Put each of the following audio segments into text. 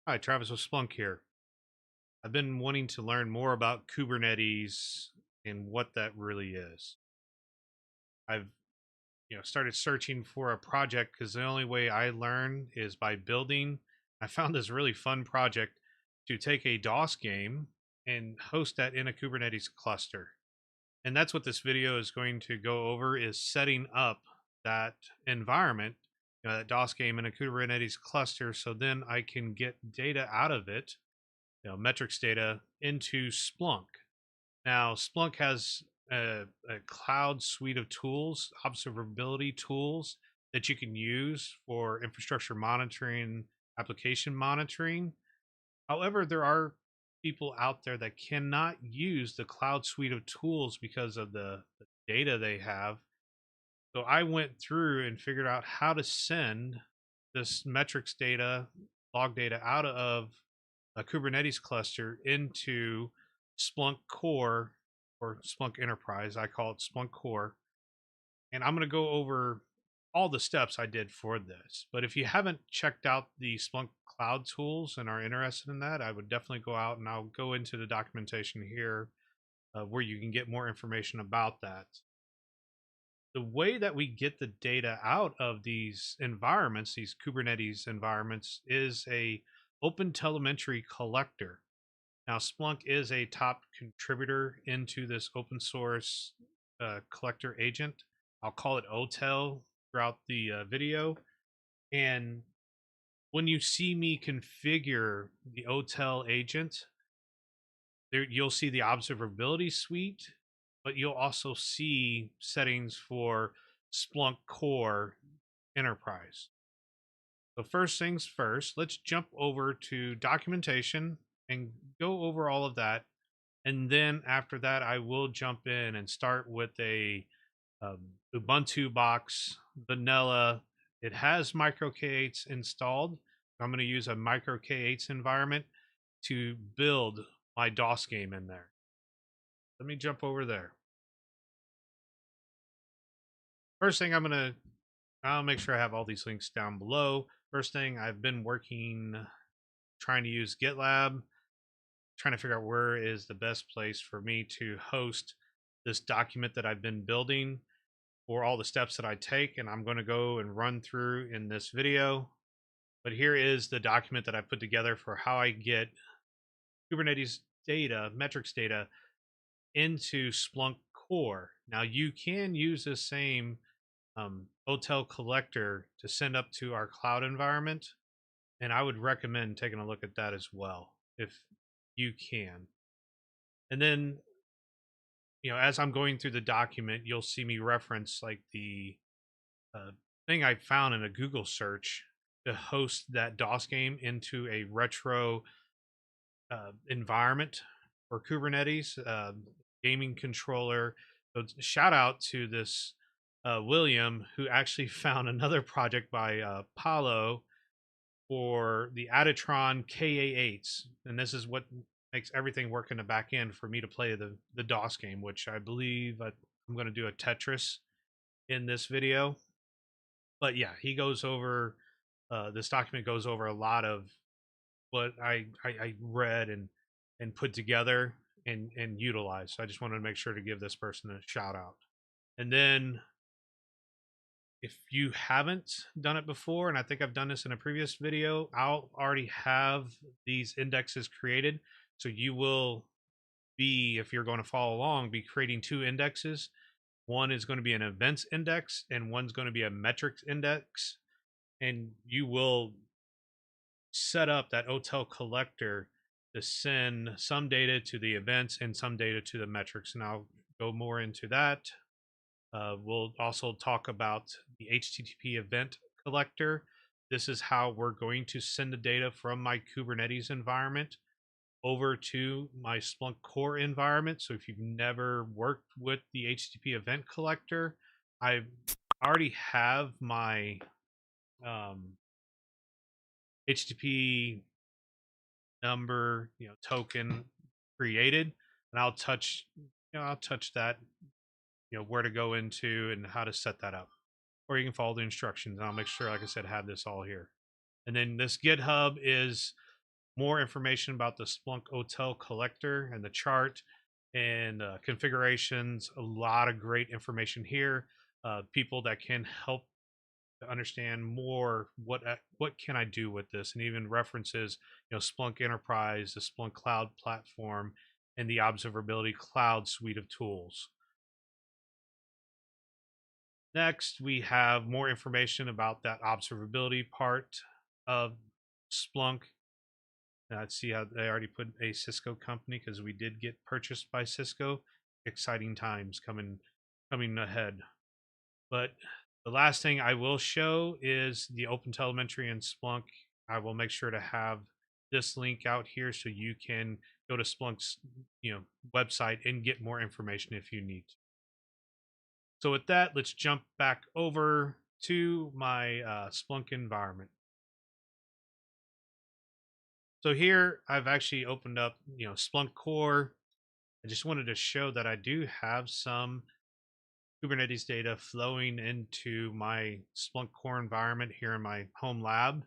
Hi, Travis with Splunk here. I've been wanting to learn more about Kubernetes and what that really is. I've started searching for a project because the only way I learn is by building. I found this really fun project to take a DOS game and host that in a Kubernetes cluster. And that's what this video is going to go over is setting up that environment, that DOS game in a Kubernetes cluster so then I can get data out of it, metrics data into Splunk. Now, Splunk has a cloud suite of tools, observability tools that you can use for infrastructure monitoring, application monitoring. However, there are people out there that cannot use the cloud suite of tools because of the data they have. So I went through and figured out how to send this metrics data, log data out of a Kubernetes cluster into Splunk Core or Splunk Enterprise. I call it Splunk Core. And I'm going to go over all the steps I did for this. But if you haven't checked out the Splunk Cloud tools and are interested in that, I would definitely go out and I'll go into the documentation here where you can get more information about that. The way that we get the data out of these environments, these Kubernetes environments, is a OpenTelemetry collector. Now, Splunk is a top contributor into this open source collector agent. I'll call it OTEL throughout the video. And when you see me configure the OTEL agent, there you'll see the observability suite, but you'll also see settings for Splunk Core Enterprise. So first things first, let's jump over to documentation and go over all of that. And then after that, I will jump in and start with a Ubuntu box, vanilla. It has micro k8s installed. I'm going to use a micro k8s environment to build my DOS game in there. Let me jump over there. First thing I'll make sure I have all these links down below. First thing, I've been trying to use GitLab, trying to figure out where is the best place for me to host this document that I've been building for all the steps that I take, and I'm going to go and run through in this video. But here is the document that I put together for how I get Kubernetes data, metrics data, into Splunk Core. Now, you can use the same OTEL collector to send up to our cloud environment, and I would recommend taking a look at that as well if you can. And then, as I'm going through the document, you'll see me reference like the thing I found in a Google search to host that DOS game into a retro environment for Kubernetes, gaming controller. So shout out to this William, who actually found another project by Paulo for the Adatron k8s, and this is what makes everything work in the back end for me to play the DOS game, which I believe I'm going to do a Tetris in this video. But yeah, he goes over this document goes over a lot of what I read and put together and utilized. So I just wanted to make sure to give this person a shout out. And then if you haven't done it before, and I think I've done this in a previous video, I'll already have these indexes created. So you will be, if you're going to follow along, be creating two indexes. One is going to be an events index and one's going to be a metrics index. And you will set up that OTEL collector to send some data to the events and some data to the metrics. And I'll go more into that. We'll also talk about the HTTP event collector. This is how we're going to send the data from my Kubernetes environment over to my Splunk Core environment. So if you've never worked with the HTTP event collector, I already have my HTTP number, token created, and I'll touch that, where to go into and how to set that up. Or you can follow the instructions, and I'll make sure, like I said, have this all here. And then this GitHub is more information about the Splunk OTEL collector and the chart and configurations. A lot of great information here. People that can help to understand more what can I do with this, and even references, Splunk Enterprise, the Splunk Cloud platform, and the Observability Cloud suite of tools. Next, we have more information about that observability part of Splunk. Let's see how they already put a Cisco company because we did get purchased by Cisco. Exciting times coming ahead. But the last thing I will show is the OpenTelemetry and Splunk. I will make sure to have this link out here so you can go to Splunk's website and get more information if you need to. So with that, let's jump back over to my Splunk environment. So here I've actually opened up, Splunk Core. I just wanted to show that I do have some Kubernetes data flowing into my Splunk Core environment here in my home lab.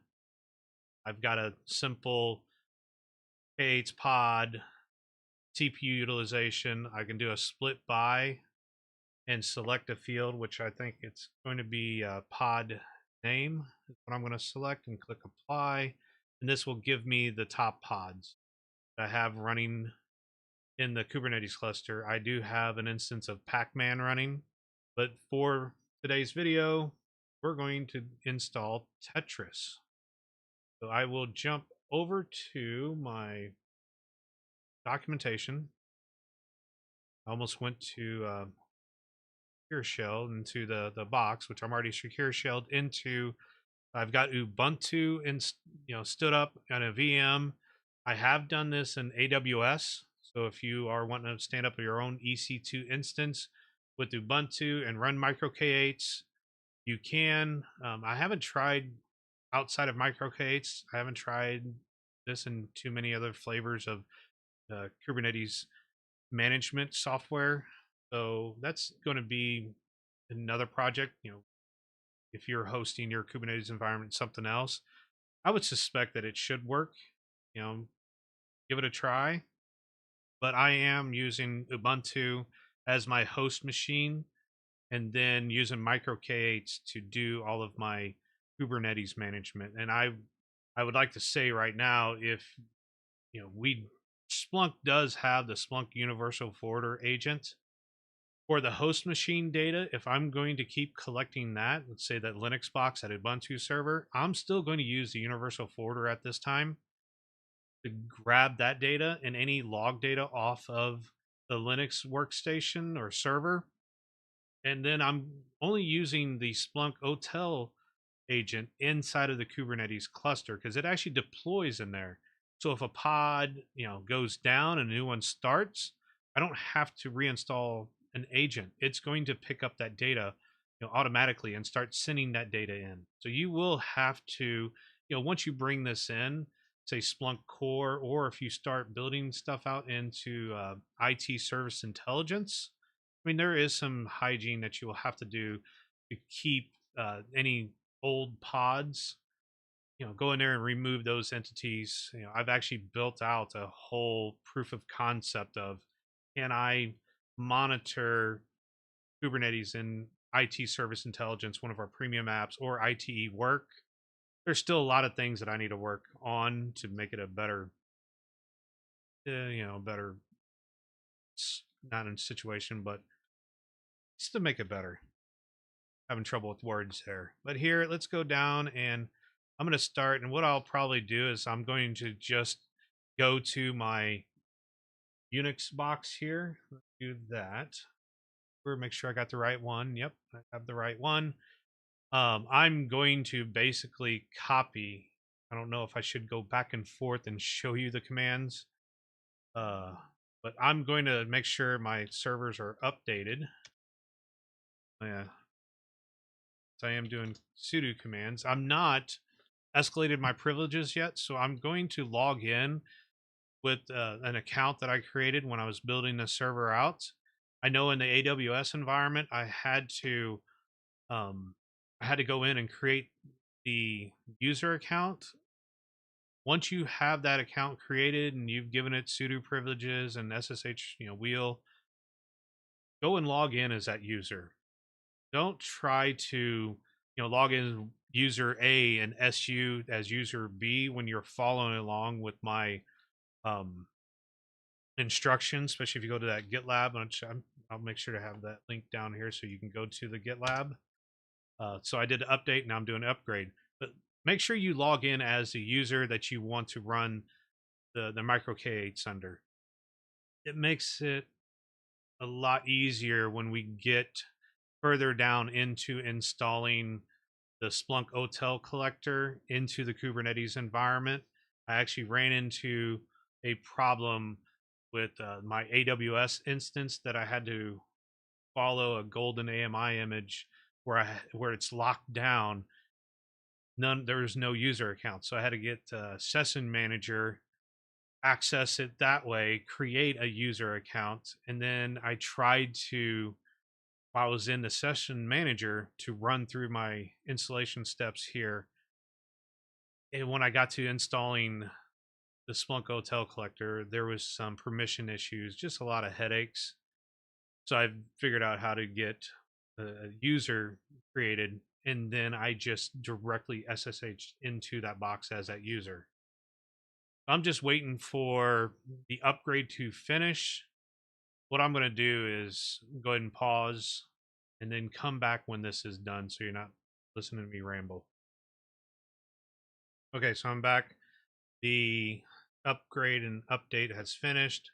I've got a simple k8s pod, CPU utilization. I can do a split by and select a field, which I think it's going to be a pod name is what I'm going to select, and click apply. And this will give me the top pods that I have running in the Kubernetes cluster. I do have an instance of Pacman running, but for today's video, we're going to install Tetris. So I will jump over to my documentation. I almost went to secure shell into the box, which I'm already secure shelled into. I've got Ubuntu and stood up on a VM. I have done this in AWS. So if you are wanting to stand up your own EC2 instance with Ubuntu and run micro k8s, you can. I haven't tried outside of micro k8s. I haven't tried this in too many other flavors of Kubernetes management software. So that's going to be another project. If you're hosting your Kubernetes environment, something else, I would suspect that it should work. Give it a try. But I am using Ubuntu as my host machine, and then using micro k8s to do all of my Kubernetes management. And I would like to say right now, if Splunk does have the Splunk Universal Forwarder agent for the host machine data. If I'm going to keep collecting that, let's say that Linux box at Ubuntu server, I'm still going to use the Universal Forwarder at this time to grab that data and any log data off of the Linux workstation or server. And then I'm only using the Splunk OTEL agent inside of the Kubernetes cluster because it actually deploys in there. So if a pod, goes down and a new one starts, I don't have to reinstall an agent. It's going to pick up that data, automatically and start sending that data in. So you will have to, once you bring this in, say Splunk Core, or if you start building stuff out into IT service intelligence, I mean, there is some hygiene that you will have to do to keep any old pods, go in there and remove those entities. I've actually built out a whole proof of concept of, can I monitor Kubernetes in IT service intelligence, one of our premium apps, or ITE work. There's still a lot of things that I need to work on to make it a better, better, not in situation, but just to make it better. Having trouble with words there. But here, let's go down, and I'm going to start. And what I'll probably do is I'm going to just go to my Unix box here. Let's do that. Make sure I got the right one. Yep, I have the right one. I'm going to basically copy. I don't know if I should go back and forth and show you the commands. But I'm going to make sure my servers are updated. Yeah. So I am doing sudo commands. I'm not escalated my privileges yet, so I'm going to log in with an account that I created when I was building the server out. I know in the AWS environment, I had to go in and create the user account Once you have that account created and you've given it sudo privileges and SSH, wheel, go and log in as that user. Don't try to, log in user A and SU as user B when you're following along with my um, instructions, especially if you go to that GitLab. I'll make sure to have that link down here so you can go to the GitLab. So I did an update, now I'm doing an upgrade. But make sure you log in as the user that you want to run the micro k8s under. It makes it a lot easier when we get further down into installing the Splunk OTEL collector into the Kubernetes environment. I actually ran into a problem with my AWS instance that I had to follow a golden AMI image where it's locked down. There's no user account, so I had to get Session Manager, access it that way, create a user account, and then I tried to, while I was in the Session Manager, to run through my installation steps here. And when I got to installing the Splunk OTEL collector, there was some permission issues, just a lot of headaches. So I figured out how to get a user created, and then I just directly SSH'd into that box as that user. I'm just waiting for the upgrade to finish. What I'm going to do is go ahead and pause and then come back when this is done so you're not listening to me ramble. Okay, so I'm back. The upgrade and update has finished.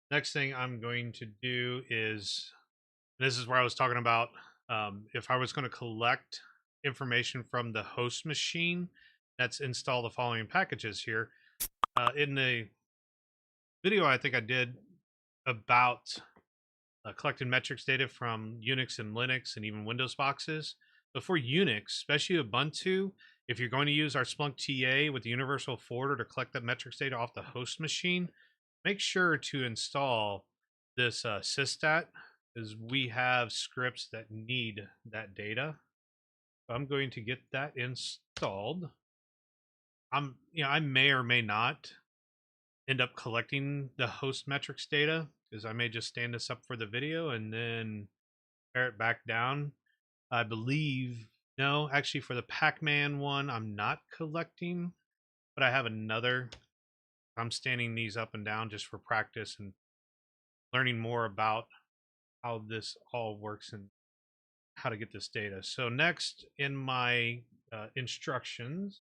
Next thing I'm going to do is, this is where I was talking about, if I was going to collect information from the host machine, let's install the following packages here. In the video I think I did about collecting metrics data from Unix and Linux and even Windows boxes. But for Unix, especially Ubuntu, if you're going to use our Splunk TA with the universal forwarder to collect that metrics data off the host machine, make sure to install this systat, because we have scripts that need that data. So I'm going to get that installed. I may or may not end up collecting the host metrics data, because I may just stand this up for the video and then pare it back down. I believe, no, actually for the Pac-Man one, I'm not collecting, but I have another. I'm standing these up and down just for practice and learning more about how this all works and how to get this data. So next in my instructions,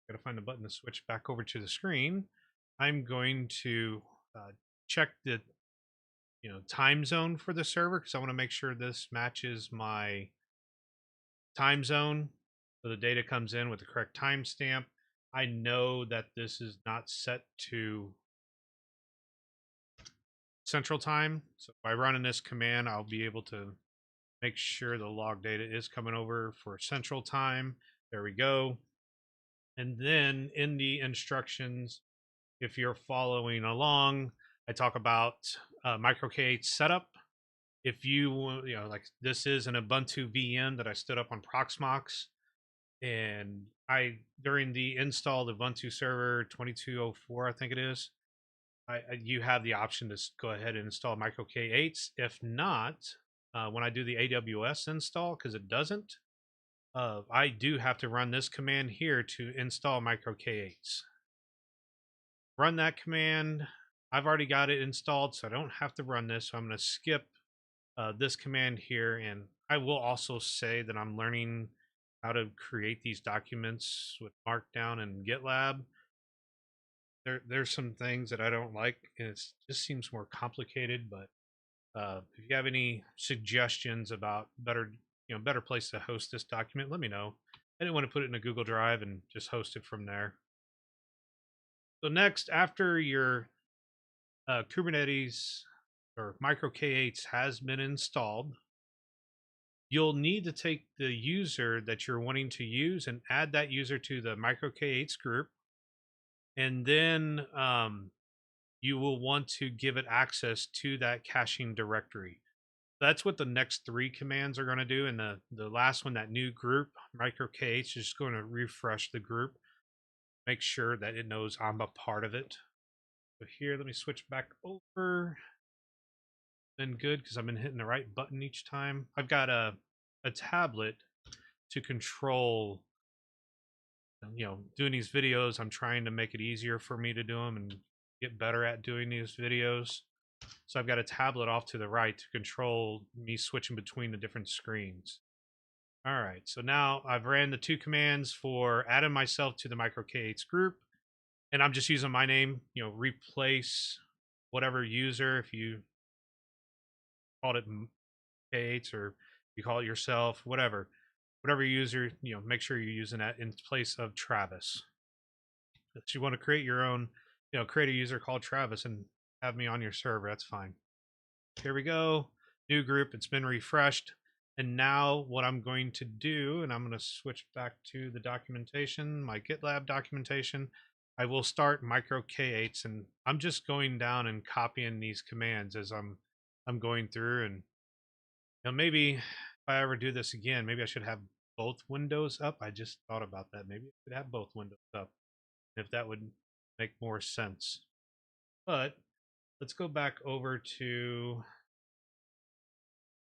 got to find the button to switch back over to the screen. I'm going to check the time zone for the server, because I want to make sure this matches my time zone so the data comes in with the correct timestamp. I know that this is not set to Central Time, so by running this command I'll be able to make sure the log data is coming over for Central Time. There we go. And then in the instructions, if you're following along, I talk about micro k8 setup. If you like, this is an Ubuntu VM that I stood up on Proxmox, and during the install of Ubuntu server 2204, I think it is, you have the option to go ahead and install micro k8s. If not, when I do the AWS install, because it doesn't, I do have to run this command here to install micro k8s. Run that command. I've already got it installed, so I don't have to run this. So I'm going to skip this command here, and I will also say that I'm learning how to create these documents with Markdown and GitLab. There's some things that I don't like, and it just seems more complicated. But if you have any suggestions about better place to host this document, let me know. I didn't want to put it in a Google Drive and just host it from there. So next, after your Kubernetes or micro k8s has been installed, you'll need to take the user that you're wanting to use and add that user to the micro k8s group. And then you will want to give it access to that caching directory. That's what the next three commands are going to do. And the last one, that new group, micro k8s, is just going to refresh the group. make sure that it knows I'm a part of it. So here, let me switch back over. Been good because I've been hitting the right button each time. I've got a tablet to control, doing these videos. I'm trying to make it easier for me to do them and get better at doing these videos. So I've got a tablet off to the right to control me switching between the different screens. All right, so now I've ran the 2 commands for adding myself to the micro k8s group, and I'm just using my name, replace whatever user, if you called it k8s or you call it yourself, whatever user, make sure you're using that in place of Travis. If you want to create your own, create a user called Travis and have me on your server, that's fine. Here we go, new group, it's been refreshed. And now what I'm going to do, and I'm going to switch back to the documentation, my GitLab documentation, I will start micro k8s, and I'm just going down and copying these commands as I'm going through. And maybe if I ever do this again, maybe I should have both windows up. I just thought about that. Maybe I could have both windows up if that would make more sense. But let's go back over to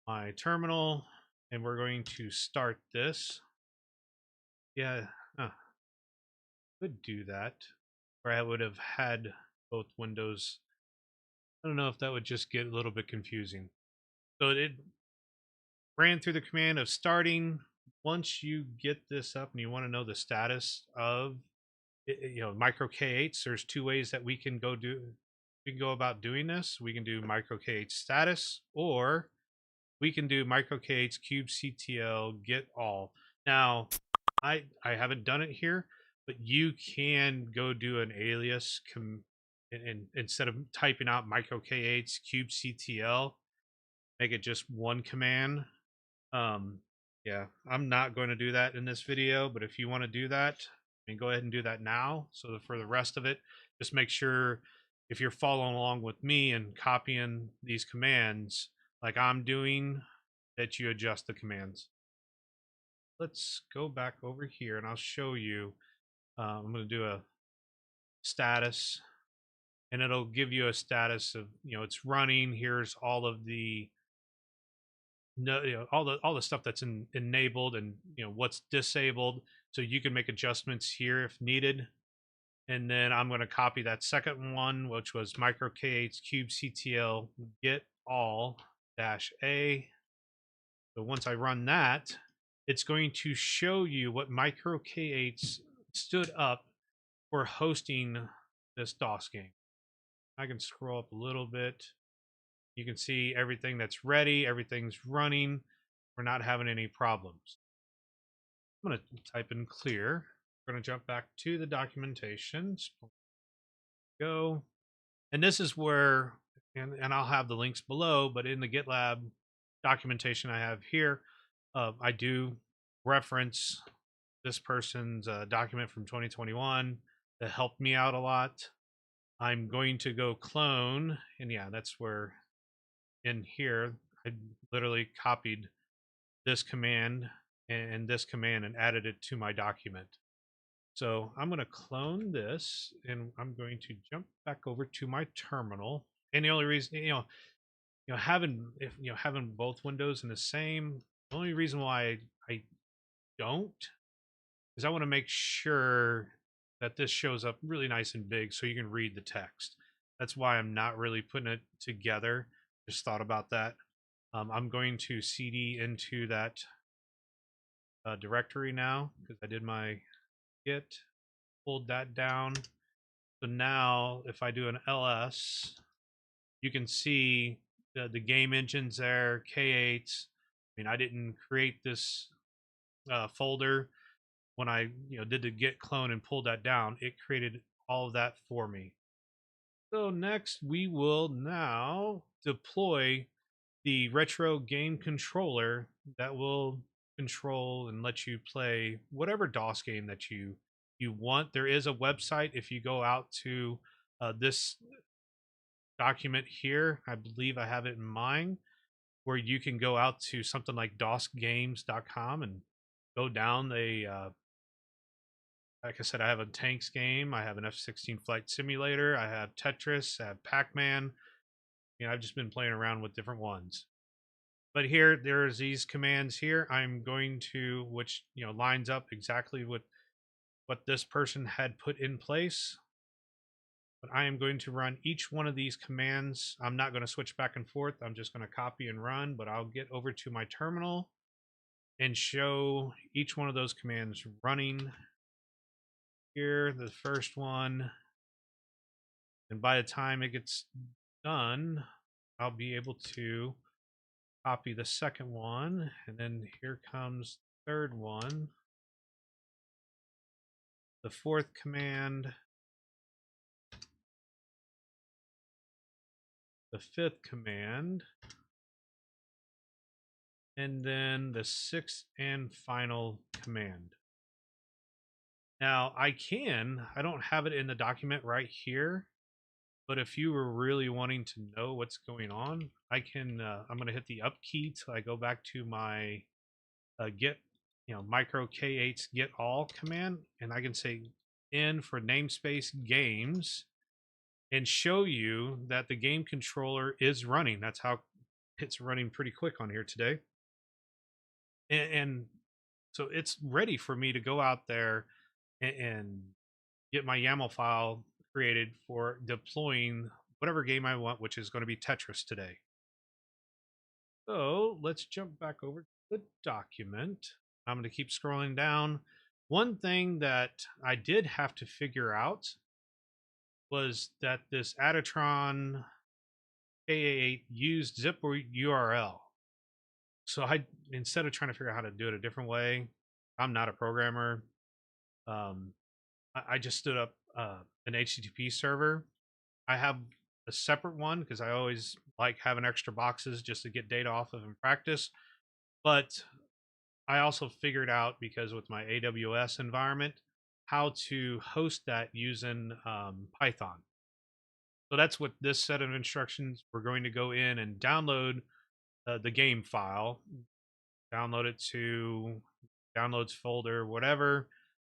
my terminal, and we're going to start this. Yeah, could do that, or I would have had both windows. I don't know if that would just get a little bit confusing. So it ran through the command of starting. Once you get this up and you want to know the status of micro k8s, there's 2 ways that we can go about doing this. We can do micro k8 status, or we can do micro k8s kubectl get all. Now, I haven't done it here, but you can go do an alias and instead of typing out micro k8s kubectl, make it just one command. Yeah, I'm not going to do that in this video, but if you want to do that, go ahead and do that now. So for the rest of it, just make sure if you're following along with me and copying these commands like I'm doing, that you adjust the commands. Let's go back over here and I'll show you. I'm going to do a status, and it'll give you a status of, it's running. Here's all of the no, all the stuff that's enabled, and what's disabled, so you can make adjustments here if needed. And then I'm going to copy that second one, which was micro k8s kubectl get all -a. So once I run that, it's going to show you what micro k8s stood up for hosting this DOS game. I can scroll up a little bit. You can see everything that's ready, everything's running. We're not having any problems. I'm going to type in clear. We're going to jump back to the documentation. Go. And this is where, and I'll have the links below, but in the GitLab documentation I have here, I do reference this person's document from 2021 that helped me out a lot. I'm going to go clone, and yeah, that's where in here I literally copied this command and this command and added it to my document. So I'm going to clone this, and I'm going to jump back over to my terminal. And the only reason, having having both windows in the same, the only reason why I don't is I want to make sure that this shows up really nice and big so you can read the text. That's why I'm not really putting it together. Just thought about that. I'm going to cd into that directory now because I did my git, pulled that down. So now if I do an ls, you can see the game engines there, k8s. I mean, I didn't create this folder. When I did the git clone and pulled that down, it created all of that for me. So next we will now deploy the retro game controller that will control and let you play whatever DOS game that you want. There is a website if you go out to this document here. I believe I have it in mind, where you can go out to something like dosgames.com and go down like I said, I have a tanks game, I have an F-16 flight simulator, I have Tetris, I have Pac-Man. I've just been playing around with different ones. But here, there's these commands here. I'm going to, which lines up exactly with what this person had put in place. But I am going to run each one of these commands. I'm not going to switch back and forth. I'm just going to copy and run, but I'll get over to my terminal and show each one of those commands running. Here, the first one. And by the time it gets done, I'll be able to copy the second one. And then here comes the third one. The fourth command. The fifth command. And then the sixth and final command. Now I don't have it in the document right here, but if you were really wanting to know what's going on, I can, I'm going to hit the up key till I go back to my get, micro k8s get all command, and I can say N for namespace games and show you that the game controller is running. That's how it's running pretty quick on here today. And so it's ready for me to go out there and get my YAML file created for deploying whatever game I want, which is going to be Tetris today. So let's jump back over to the document. I'm going to keep scrolling down. One thing that I did have to figure out was that this Adatron K8 used zip URL. So instead of trying to figure out how to do it a different way, I'm not a programmer. I just stood up an HTTP server. I have a separate one because I always like having extra boxes just to get data off of in practice. But I also figured out, because with my AWS environment, how to host that using Python. So that's what this set of instructions. We're going to go in and download the game file, download it to downloads folder, whatever,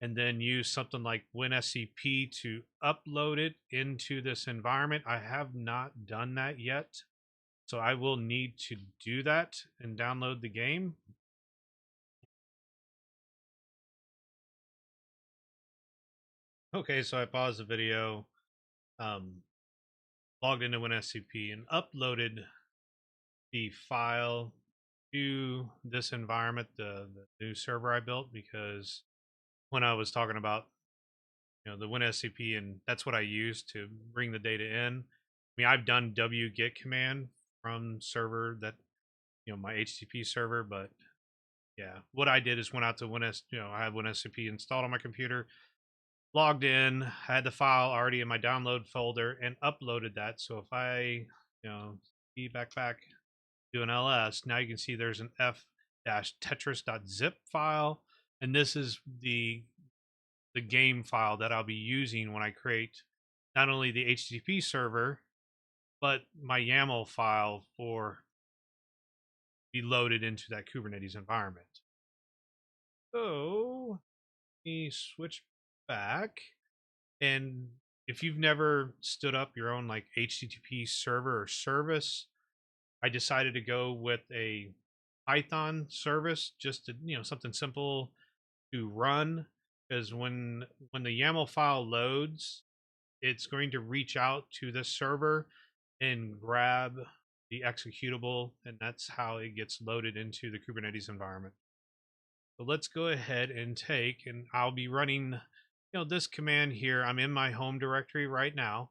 and then use something like WinSCP to upload it into this environment. I have not done that yet, so I will need to do that and download the game. Okay, so I paused the video, logged into WinSCP, and uploaded the file to this environment, the new server I built, because when I was talking about the WinSCP, and that's what I use to bring the data in. I mean, I've done wget command from server that my HTTP server, but yeah, what I did is went out to I had WinSCP installed on my computer, logged in, had the file already in my download folder, and uploaded that. So if I be back do an ls, now you can see there's an f-tetris.zip file, and this is the game file that I'll be using when I create not only the HTTP server, but my YAML file for be loaded into that Kubernetes environment. So let me switch back. And if you've never stood up your own like HTTP server or service, I decided to go with a Python service, just to something simple to run, because when the YAML file loads, it's going to reach out to this server and grab the executable, and that's how it gets loaded into the Kubernetes environment. So let's go ahead and and I'll be running this command here. I'm in my home directory right now.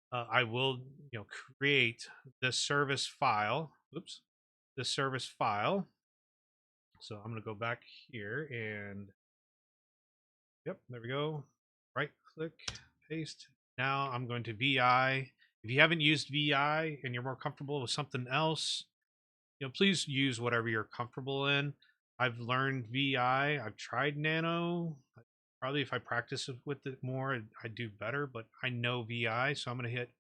I will create this service file. Oops, this service file. So I'm going to go back here and yep, there we go. Right click, paste. Now I'm going to VI. If you haven't used VI and you're more comfortable with something else, please use whatever you're comfortable in. I've learned VI. I've tried Nano. Probably if I practice with it more, I do better, but I know VI, so I'm going to hit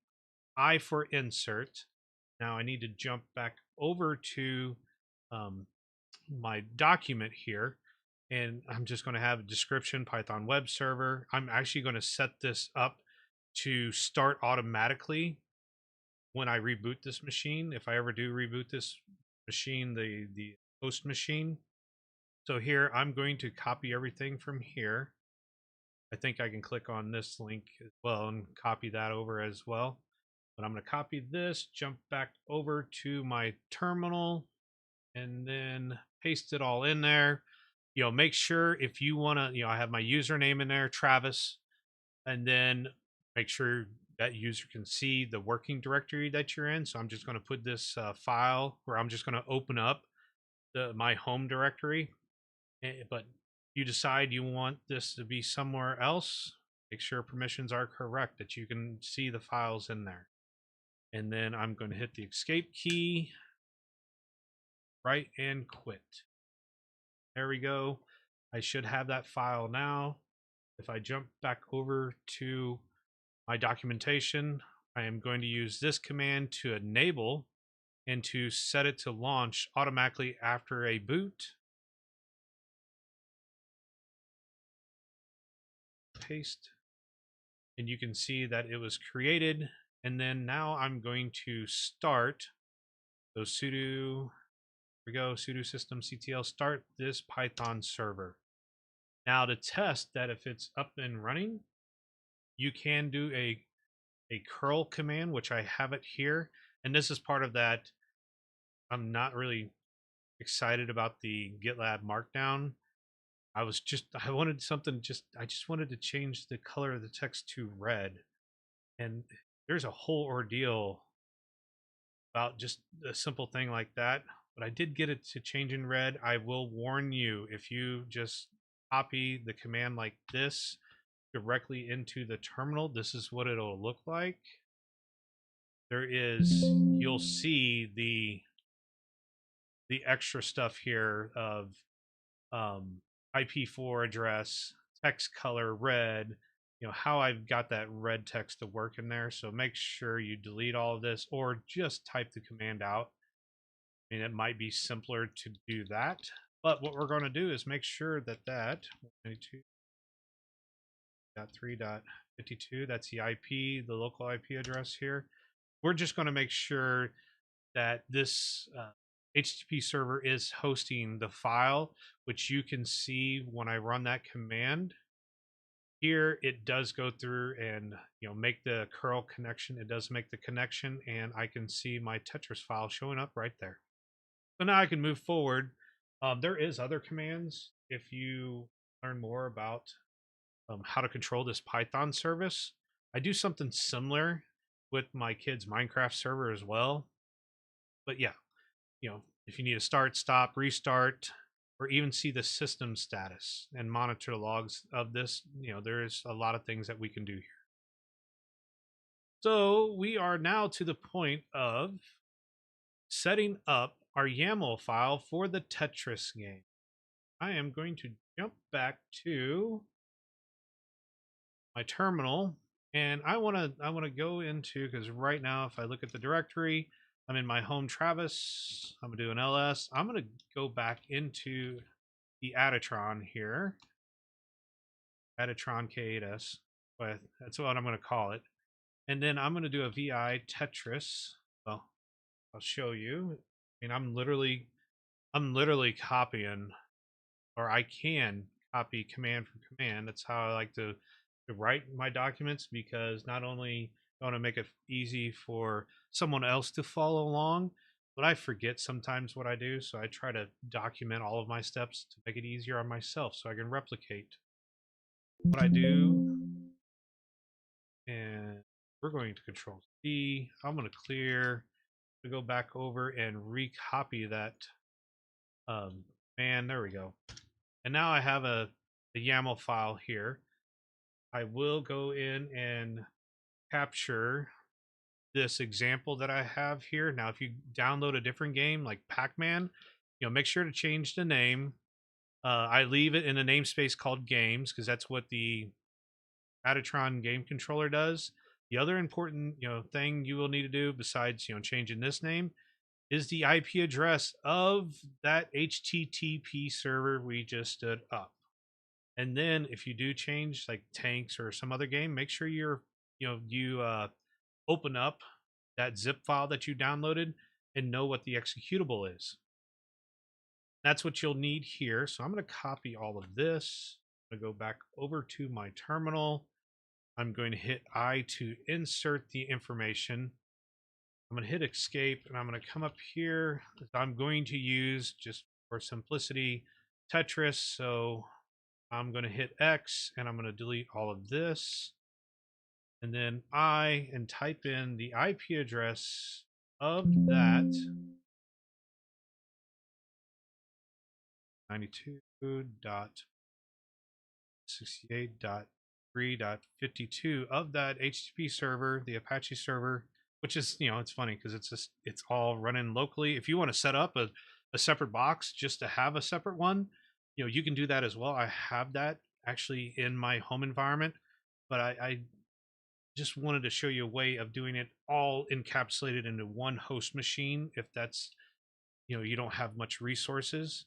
I for insert. Now I need to jump back over to my document here. and I'm just going to have a description Python web server. I'm actually going to set this up to start automatically when I reboot this machine. If I ever do reboot this machine, the host machine. So here I'm going to copy everything from here. I think I can click on this link as well and copy that over as well. But I'm going to copy this, jump back over to my terminal, and then paste it all in there. Make sure if you want to, I have my username in there, Travis, and then make sure that user can see the working directory that you're in. So I'm just going to put this file where I'm just going to open up my home directory. But you decide you want this to be somewhere else, make sure permissions are correct, that you can see the files in there. And then I'm going to hit the escape key, right, and quit. There we go. I should have that file now. If I jump back over to my documentation, I am going to use this command to enable and to set it to launch automatically after a boot. Paste. And you can see that it was created. And then now I'm going to start. So sudo, here we go, sudo systemctl start this Python server. Now to test that if it's up and running, you can do a curl command, which I have it here. And this is part of that. I'm not really excited about the GitLab Markdown. I wanted something I just wanted to change the color of the text to red. And there's a whole ordeal about just a simple thing like that. But I did get it to change in red. I will warn you, if you just copy the command like this directly into the terminal, this is what it'll look like. You'll see the extra stuff here of IP4 address, text color red, how I've got that red text to work in there. So make sure you delete all of this or just type the command out. I mean, it might be simpler to do that, but what we're going to do is make sure that 192.3.52, that's the IP, the local IP address here. We're just going to make sure that this HTTP server is hosting the file, which you can see when I run that command. Here it does go through and make the curl connection. It does make the connection, and I can see my Tetris file showing up right there. So now I can move forward. There is other commands if you learn more about how to control this Python service. I do something similar with my kids' Minecraft server as well. But yeah, if you need to start, stop, restart, or even see the system status and monitor the logs of this, there's a lot of things that we can do here. So we are now to the point of setting up our YAML file for the Tetris game. I am going to jump back to my terminal, and I want to go into, because right now if I look at the directory, I'm in my home Travis. I'm gonna do an ls. I'm gonna go back into the Adatron here, Adatron k8s, but that's what I'm gonna call it. And then I'm gonna do a vi Tetris. Well, I'll show you. I mean, I'm literally copying, or I can copy command for command. That's how I like to write my documents, because not only I want to make it easy for someone else to follow along, but I forget sometimes what I do. So I try to document all of my steps to make it easier on myself so I can replicate what I do. And we're going to Control C. I'm going to clear to go back over and recopy that command. There we go. And now I have the YAML file here. I will go in and capture this example that I have here. Now, if you download a different game like Pac-Man, make sure to change the name. I leave it in a namespace called games, because that's what the Adatron game controller does. The other important thing you will need to do, besides changing this name, is the IP address of that HTTP server we just stood up. And then if you do change like tanks or some other game, make sure you open up that zip file that you downloaded and know what the executable is. That's what you'll need here. So I'm going to copy all of this. I'm going to go back over to my terminal. I'm going to hit I to insert the information. I'm going to hit escape and I'm going to come up here. I'm going to use, just for simplicity, Tetris. So I'm going to hit X and I'm going to delete all of this. And then I and type in the IP address of that 92.68.3.52 of that HTTP server, the Apache server, which is, it's funny because it's all running locally. If you want to set up a separate box just to have a separate one, you can do that as well. I have that actually in my home environment, but I just wanted to show you a way of doing it all encapsulated into one host machine if that's, you don't have much resources.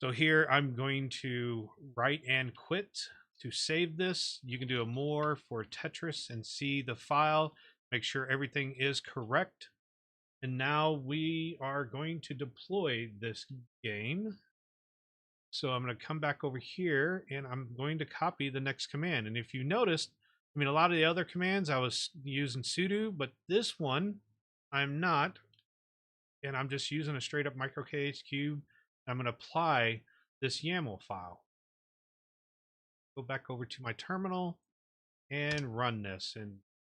So here I'm going to write and quit to save this. You can do a more for Tetris and see the file, make sure everything is correct. And now we are going to deploy this game. So I'm going to come back over here and I'm going to copy the next command. And if you noticed, a lot of the other commands I was using sudo, but this one I'm not. And I'm just using a straight up micro k8s cube. I'm going to apply this YAML file. Go back over to my terminal and run this, and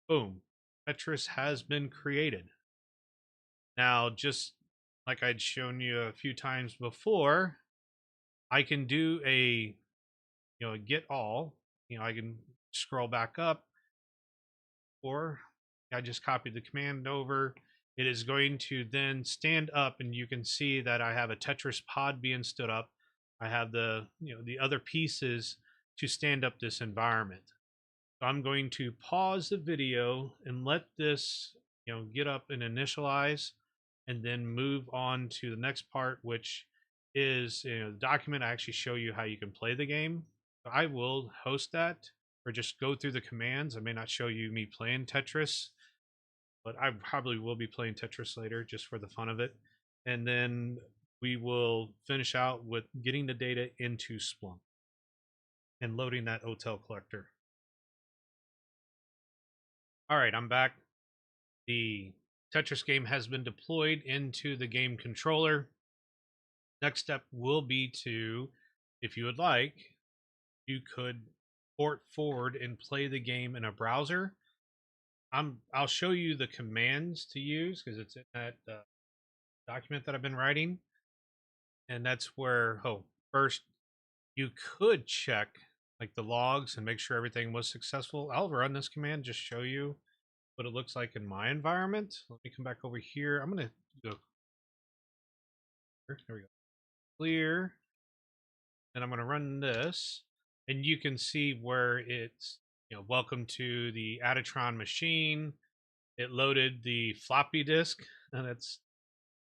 boom, Tetris has been created. Now, just like I'd shown you a few times before, I can do a get all. I can scroll back up, or I just copied the command over. It is going to then stand up, and you can see that I have a Tetris pod being stood up. I have the the other pieces to stand up this environment. So I'm going to pause the video and let this get up and initialize, and then move on to the next part, which is the document. I actually show you how you can play the game. So I will host that or just go through the commands. I may not show you me playing Tetris, but I probably will be playing Tetris later just for the fun of it. And then we will finish out with getting the data into Splunk and loading that OTEL collector. All right, I'm back. The Tetris game has been deployed into the game controller. Next step will be to, if you would like, you could port forward and play the game in a browser. I'll show you the commands to use because it's in that document that I've been writing. And that's where, first, you could check like the logs and make sure everything was successful. I'll run this command, just show you what it looks like in my environment. Let me come back over here. I'm going to go, there we go, clear. And I'm going to run this. And you can see where it's, welcome to the Adatron machine. It loaded the floppy disk, and that's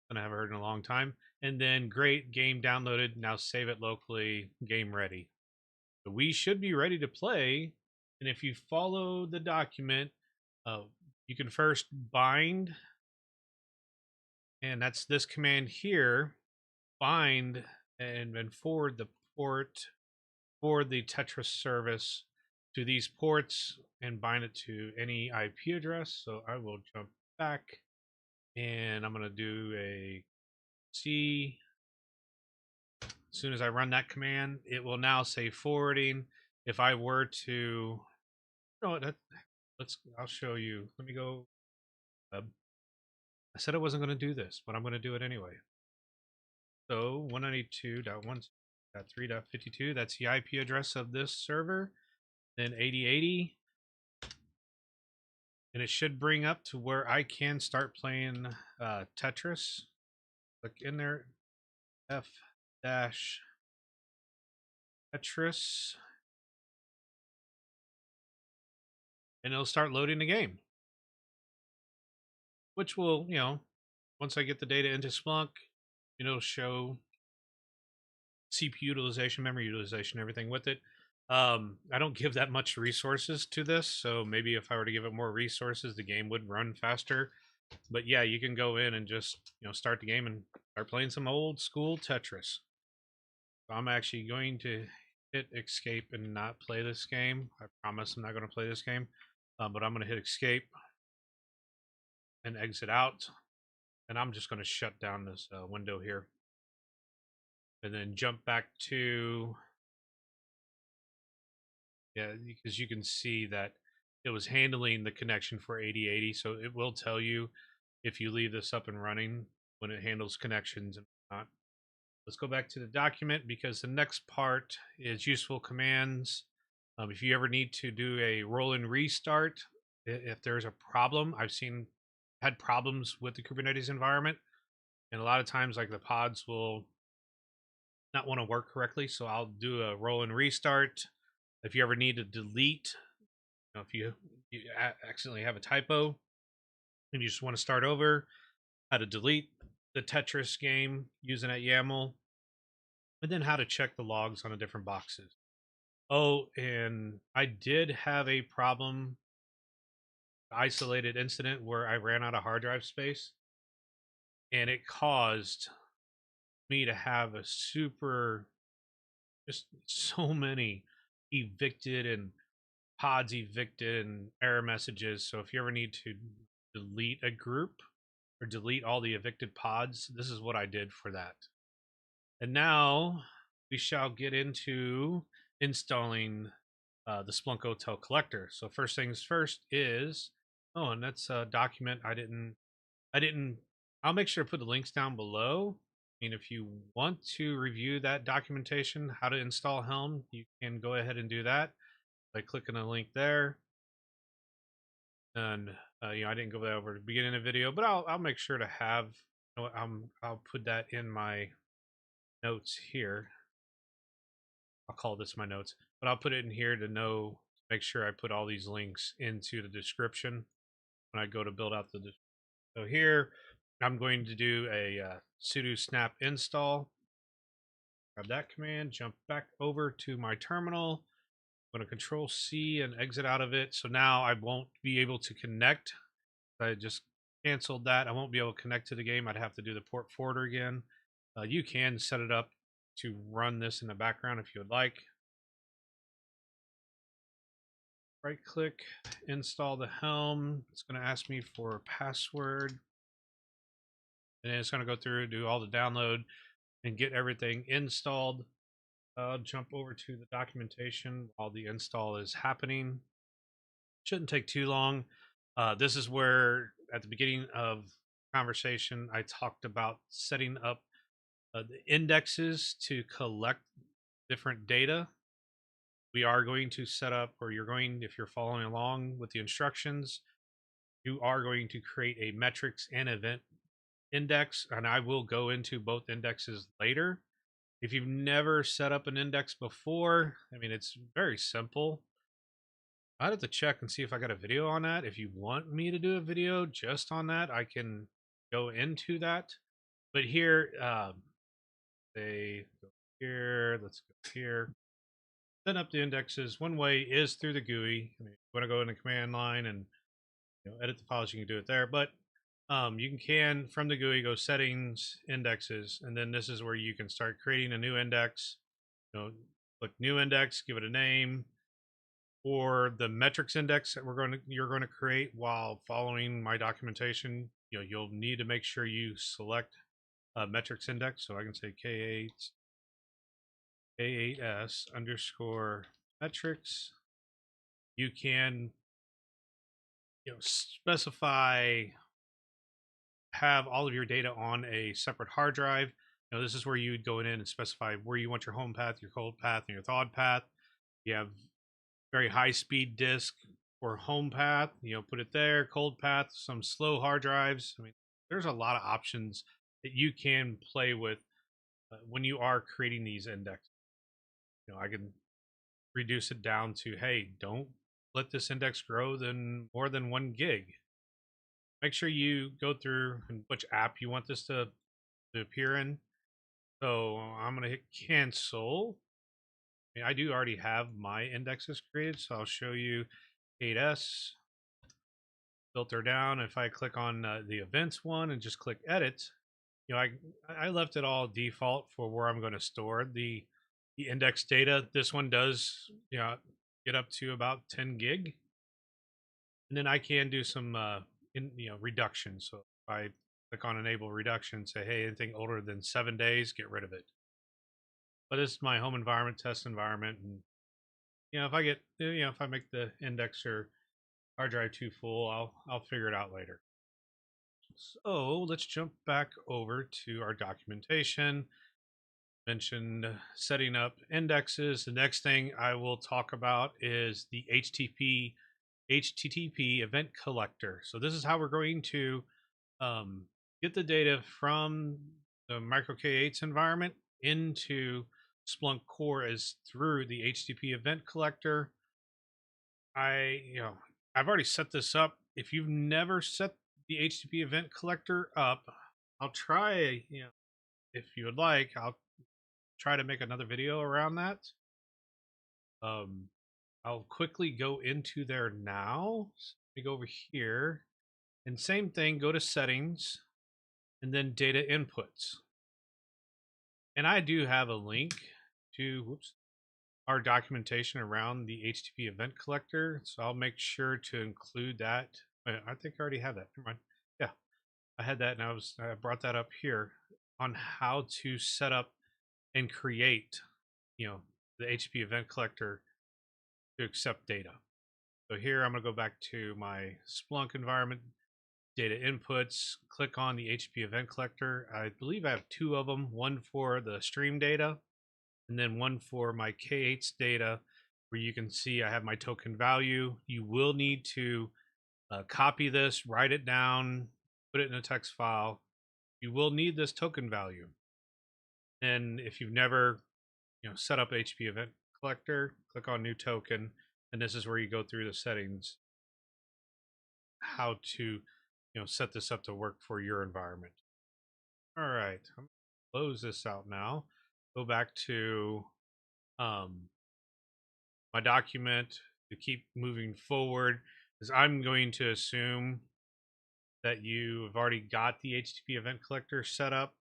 something I haven't heard in a long time. And then great, game downloaded. Now save it locally, game ready. So we should be ready to play. And if you follow the document, you can first bind, and that's this command here, bind and forward the port for the Tetris service to these ports and bind it to any IP address. So I will jump back and I'm going to do a C. As soon as I run that command, it will now say forwarding. If I were to, I'll show you. Let me go. I said I wasn't going to do this, but I'm going to do it anyway. So 192.1.3.52, that's the IP address of this server. Then 8080. And it should bring up to where I can start playing Tetris. Click in there, F-Tetris, and it'll start loading the game, which will, once I get the data into Splunk, it'll show CPU utilization, memory utilization, everything with it. I don't give that much resources to this, so maybe if I were to give it more resources, the game would run faster. But yeah, you can go in and just start the game and start playing some old school Tetris. I'm actually going to hit escape and not play this game. I promise I'm not going to play this game, but I'm going to hit escape and exit out, and I'm just going to shut down this window here, and then jump back to yeah, because you can see that it was handling the connection for 8080, so it will tell you if you leave this up and running when it handles connections and not. Let's go back to the document because the next part is useful commands. If you ever need to do a roll and restart, if there's a problem, I've had problems with the Kubernetes environment, and a lot of times like the pods will not want to work correctly, so I'll do a roll and restart. If you ever need to delete, if you accidentally have a typo and you just want to start over, how to delete the Tetris game using that YAML, and then how to check the logs on the different boxes. Oh, and I did have a problem, isolated incident where I ran out of hard drive space, and it caused me to have a just so many evicted and pods evicted and error messages. So if you ever need to delete a group or delete all the evicted pods, this is what I did for that. And now we shall get into installing the Splunk OTEL collector. So first things first is, oh, and that's a document I didn't, I'll make sure to put the links down below. I mean, if you want to review that documentation, how to install Helm, you can go ahead and do that by clicking a link there. And I didn't go over at the beginning of the video, but I'll make sure to have, I'll put that in my notes here. I'll call this my notes, but I'll put it in here to make sure I put all these links into the description when I go to build out the. So here, I'm going to do a sudo snap install. Grab that command, jump back over to my terminal. I'm going to control C and exit out of it. So now I won't be able to connect. I just canceled that. I won't be able to connect to the game. I'd have to do the port forwarder again. You can set it up to run this in the background if you would like. Right click, install the Helm. It's going to ask me for a password. And then it's going to go through, do all the download, and get everything installed. I'll jump over to the documentation while the install is happening. Shouldn't take too long. This is where, at the beginning of the conversation, I talked about setting up the indexes to collect different data. We are going to set up, or if you're following along with the instructions, you are going to create a metrics and event index, and I will go into both indexes later. If you've never set up an index before, I mean, it's very simple. I'd have to check and see if I got a video on that. If you want me to do a video just on that, I can go into that. But here, they go here. Let's go here. Set up the indexes. One way is through the GUI. I mean, if you want to go in the command line and edit the files, you can do it there. But you can from the GUI go settings, indexes, and then this is where you can start creating a new index. Click new index, give it a name, or the metrics index that you're going to create while following my documentation. You'll need to make sure you select a metrics index. So I can say k8s underscore metrics. You can specify, have all of your data on a separate hard drive. This is where you would go in and specify where you want your home path, your cold path, and your thawed path. You have very high speed disk or home path, put it there. Cold path, some slow hard drives. I mean, there's a lot of options that you can play with when you are creating these indexes. I can reduce it down to, hey, don't let this index grow more than 1 gig. make sure you go through and which app you want this to appear in. So I'm going to hit cancel. I mean, I do already have my indexes created, so I'll show you k8s, filter down. If I click on the events one and just click edit, I left it all default for where I'm going to store the index data. This one does get up to about 10 gig, and then I can do some reduction. So if I click on enable reduction, say hey, anything older than 7 days, get rid of it. But this is my home environment, test environment, and if I get if I make the index or hard drive too full, I'll figure it out later. So let's jump back over to our documentation. Mentioned setting up indexes. The next thing I will talk about is the HTTP event collector. So this is how we're going to get the data from the micro k8s environment into Splunk Core is through the HTTP event collector. I've already set this up. If you've never set the HTTP event collector up, I'll try, if you would like, I'll try to make another video around that. I'll quickly go into there now. So let me go over here, and same thing, go to settings and then data inputs. And I do have a link to our documentation around the HTTP event collector, so I'll make sure to include that. I think I already have that. Never mind. Yeah, I had that, and I brought that up here on how to set up and create, the HTTP event collector to accept data. So here I'm going to go back to my Splunk environment, data inputs, click on the HTTP event collector. I believe I have two of them, one for the stream data and then one for my k8s data, where you can see I have my token value. You will need to copy this, write it down, put it in a text file. You will need this token value. And if you've never set up HTTP event collector, click on new token, and this is where you go through the settings, how to set this up to work for your environment. All right, I'm gonna close this out now. Go back to my document to keep moving forward, because I'm going to assume that you have already got the HTTP event collector set up,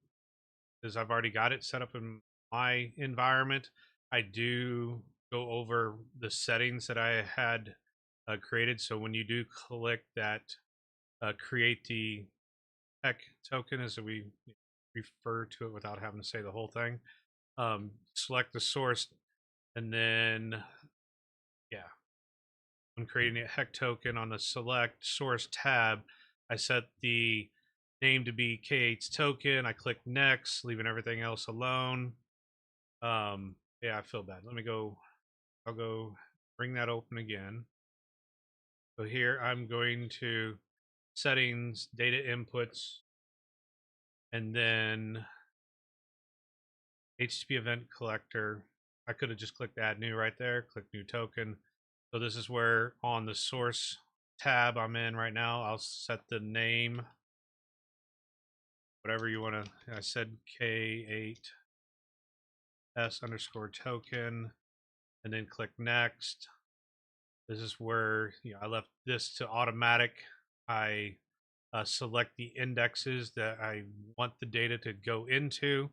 because I've already got it set up in my environment. I do go over the settings that I had created. So when you do click that create the heck token, as we refer to it without having to say the whole thing, select the source, and then when creating a heck token on the select source tab, I set the name to be k8s token. I click next, leaving everything else alone. Yeah, I feel bad. I'll go bring that open again. So here I'm going to settings, data inputs, and then HTTP event collector. I could have just clicked add new right there, click new token. So this is where on the source tab I'm in right now, I'll set the name, whatever you want to. I said k8s underscore token, and then click next. This is where I left this to automatic. I select the indexes that I want the data to go into.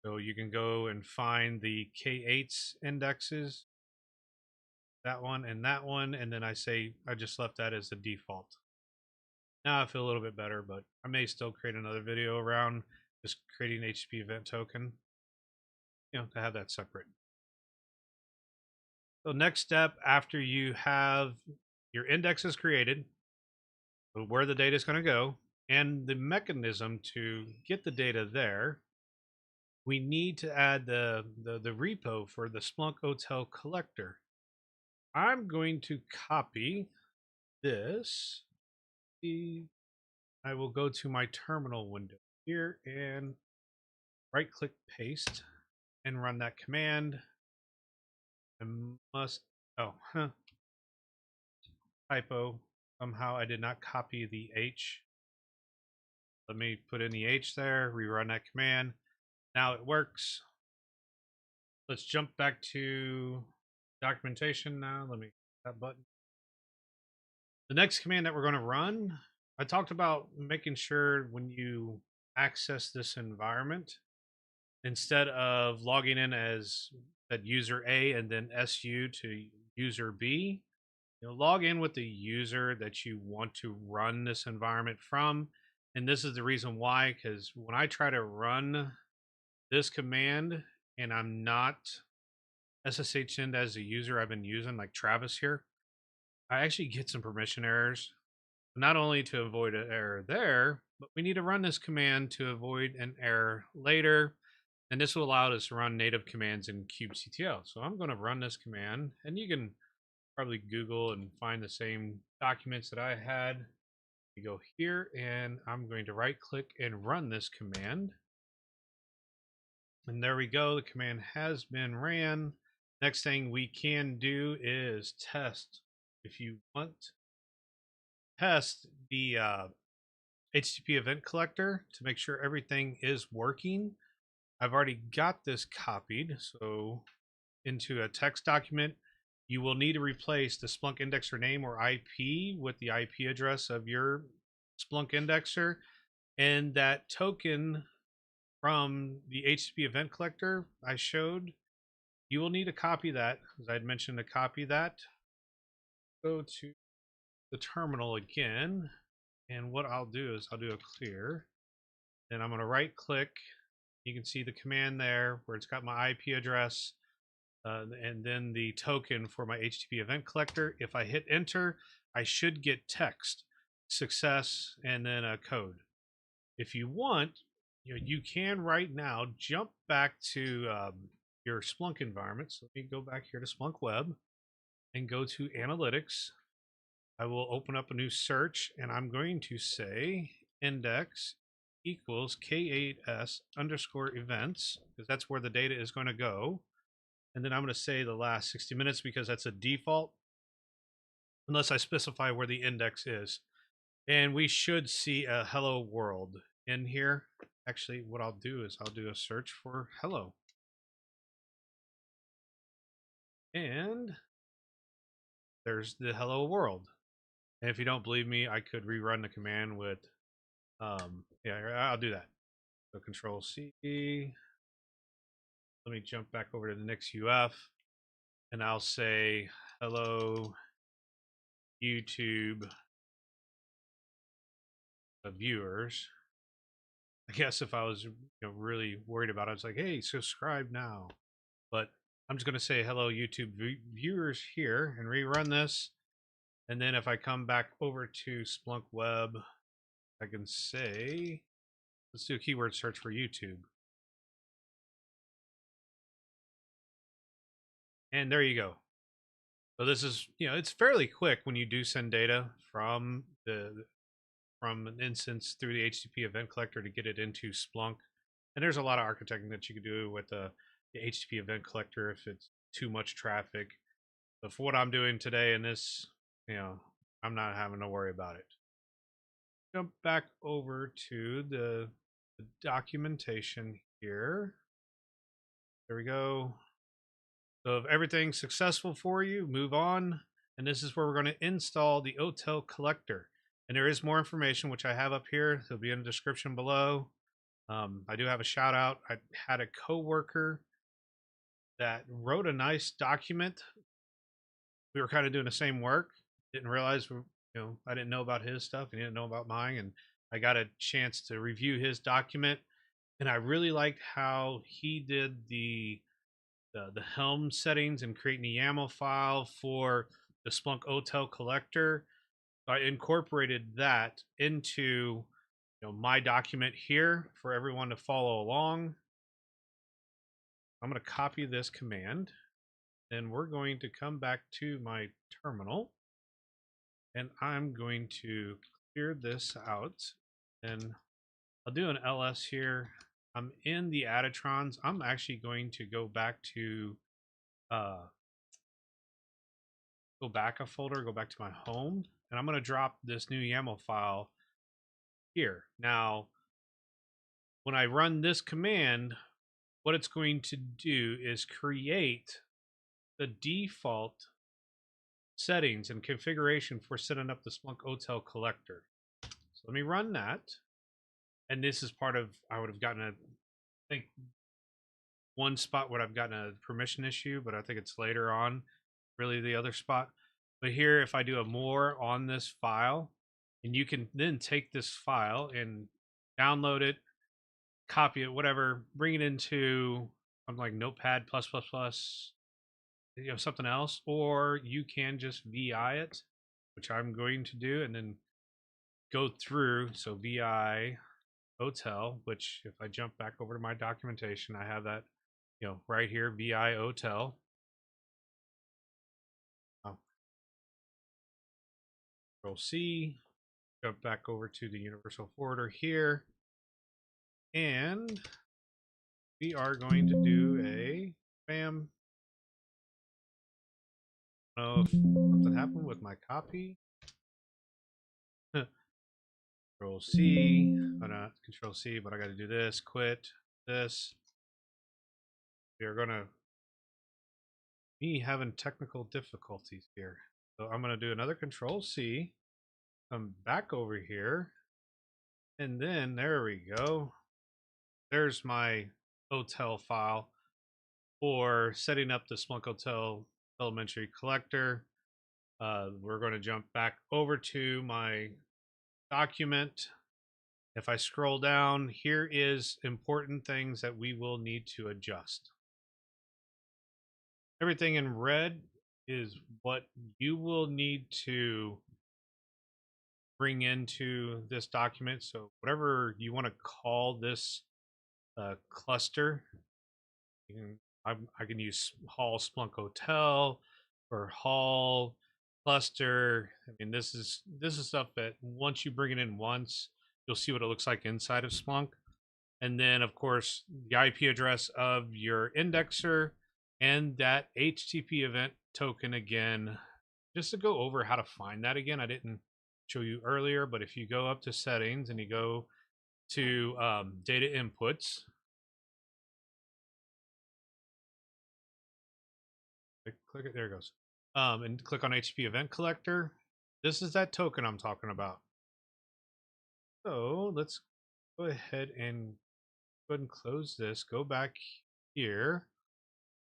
So you can go and find the k8s indexes, that one, and then I just left that as the default. Now I feel a little bit better, but I may still create another video around just creating an HTTP event token, to have that separate. So next step, after you have your indexes created, where the data is going to go, and the mechanism to get the data there, we need to add the repo for the Splunk OTEL collector. I'm going to copy this. I will go to my terminal window here and right click paste and run that command. I must, typo. Somehow I did not copy the H. Let me put in the H there, rerun that command. Now it works. Let's jump back to documentation now. Let me that button. The next command that we're going to run, I talked about making sure when you access this environment, instead of logging in as that user A and then SU to user B, log in with the user that you want to run this environment from. And this is the reason why, because when I try to run this command and I'm not SSH'd as a user I've been using, like Travis here, I actually get some permission errors. Not only to avoid an error there, but we need to run this command to avoid an error later. And this will allow us to run native commands in kubectl. So I'm going to run this command, and you can probably Google and find the same documents that I had. You go here, and I'm going to right click and run this command. And there we go. The command has been ran. Next thing we can do is test. If you want, test the HTTP event collector to make sure everything is working. I've already got this copied, so into a text document, you will need to replace the Splunk indexer name or IP with the IP address of your Splunk indexer, and that token from the HTTP event collector I showed, you will need to copy that, as I'd mentioned, to copy that. Go to the terminal again, and what I'll do is I'll do a clear, and I'm going to right click. You can see the command there where it's got my IP address and then the token for my HTTP event collector. If I hit enter, I should get text, success, and then a code. If you want, you can right now jump back to your Splunk environment. So let me go back here to Splunk Web and go to Analytics. I will open up a new search, and I'm going to say index equals k8s underscore events, because that's where the data is going to go. And then I'm going to say the last 60 minutes because that's a default, unless I specify where the index is. And we should see a hello world in here. Actually, what I'll do is I'll do a search for hello. And there's the hello world. And if you don't believe me, I could rerun the command with, yeah, I'll do that. So Control C. Let me jump back over to the next UF, and I'll say hello YouTube viewers. I guess if I was really worried about it, I was like, hey, subscribe now. But I'm just going to say hello YouTube viewers here and rerun this. And then if I come back over to Splunk Web, I can say, let's do a keyword search for YouTube. And there you go. So this is, it's fairly quick when you do send data from an instance through the HTTP event collector to get it into Splunk. And there's a lot of architecting that you can do with the HTTP event collector if it's too much traffic. But for what I'm doing today in this, I'm not having to worry about it. Jump back over to the documentation here. There we go. So if everything's successful for you, move on. And this is where we're going to install the OTEL collector. And there is more information, which I have up here. It'll be in the description below. I do have a shout out. I had a coworker that wrote a nice document. We were kind of doing the same work. Didn't realize, I didn't know about his stuff. He didn't know about mine. And I got a chance to review his document. And I really liked how he did the Helm settings and creating a YAML file for the Splunk OTEL collector. So I incorporated that into my document here for everyone to follow along. I'm going to copy this command, and we're going to come back to my terminal, and I'm going to clear this out, and I'll do an ls here. I'm in the additrons. I'm actually going to go back to go back a folder, go back to my home, and I'm going to drop this new YAML file here. Now, when I run this command, what it's going to do is create the default settings and configuration for setting up the Splunk OTEL collector. So let me run that. And this is part of, I would have gotten I think one spot would have gotten a permission issue, but I think it's later on, really the other spot. But here, if I do a more on this file, and you can then take this file and download it, copy it, whatever, bring it into something like Notepad++, something else, or you can just VI it, which I'm going to do, and then go through. So VI OTEL, which if I jump back over to my documentation, I have that, right here, VI OTEL. Control C, jump back over to the universal forwarder here, and we are going to do a bam. I don't know if something happened with my copy. Control C, not Control C, but I got to do this. Quit this. We are gonna me having technical difficulties here, so I'm gonna do another Control C. Come back over here, and then there we go. There's my OTEL file for setting up the Splunk OTEL telemetry collector. We're going to jump back over to my document. If I scroll down, here is important things that we will need to adjust. Everything in red is what you will need to bring into this document. So whatever you want to call this cluster, I can use Hall Splunk OTEL or Hall cluster. I mean, this is stuff that once you bring it in once, you'll see what it looks like inside of Splunk. And then, of course, the IP address of your indexer and that HTTP event token again. Just to go over how to find that again, I didn't show you earlier, but if you go up to settings and you go to data inputs, click it, there it goes. And click on HTTP event collector. This is that token I'm talking about. So let's go ahead and close this. Go back here.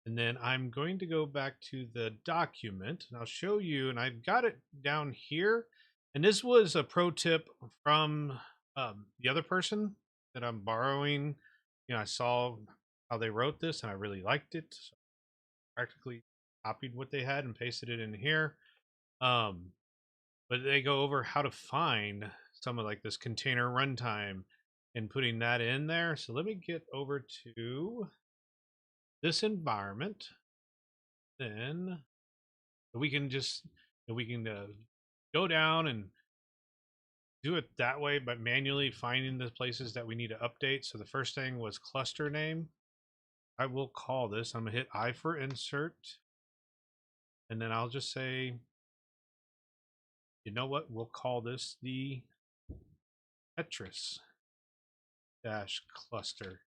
And then I'm going to go back to the document and I'll show you, and I've got it down here. And this was a pro tip from the other person that I'm borrowing. I saw how they wrote this and I really liked it. So I practically copied what they had and pasted it in here. But they go over how to find some of like this container runtime and putting that in there. So let me get over to this environment. Then we can just go down and do it that way, but manually finding the places that we need to update. So the first thing was cluster name. I will call this, I'm gonna hit I for insert, and then I'll just say, you know what, we'll call this the Tetris dash cluster,